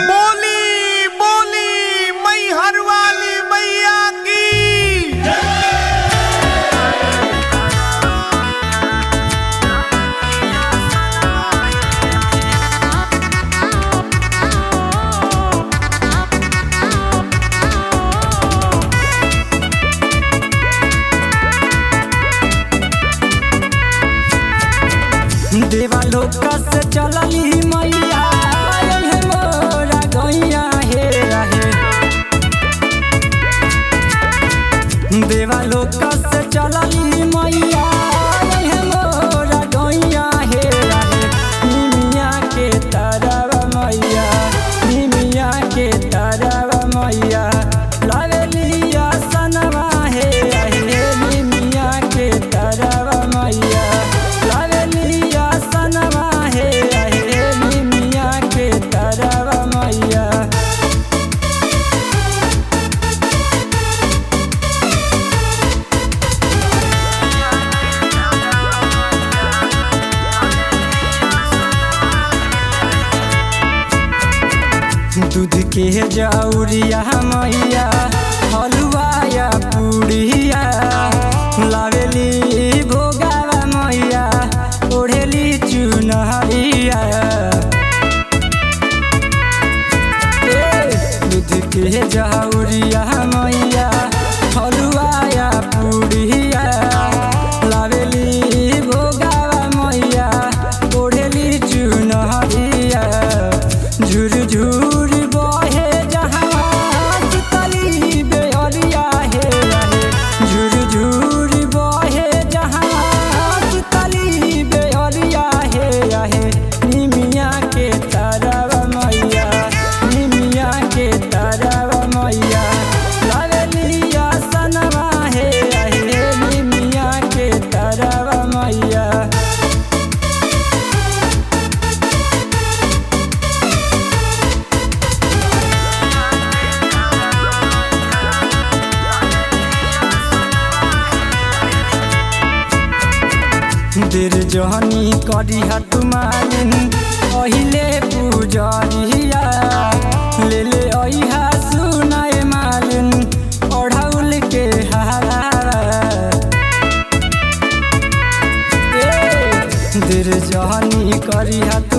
बोली बोली मैहर वाली मैया की। देवालोक से चलली मैया मोरा गैया हे रहे। देवालोक से चलली मैया मोरा गैया हे रहे। निमिया के तरव मैया, निमिया के तरव मैया लावेलिया सनवा हे रहे। निमिया के तरव मैया लावेलिया सनवा हे रहे। निमिया के तरव मैया। दूध के जौरिया मैया, हलुआ या पूड़िया लावेली भोगावा मैया, ओढ़ेली चुनरिया। दूध के जौरिया मैया, हलुआ या पूड़िया लावेली भोगावा मैया, ओढ़ेली चुनरिया। झुर झुर बहे जहाँ चितली बेअरिया हे रहे। झुर झुर बहे जहाँ चितली बेअरिया हे रहे। निमिया के तरव मैया, निमिया के तरव मैया लावेलिया सनवा हे रहे। निमिया के तरव मैया। देर जहनी करी हट मालिन पहिले पूजरिया, ले ले अइहा सुनाए मालिन ओढ़ौल के हारा। देर जहनी करी हट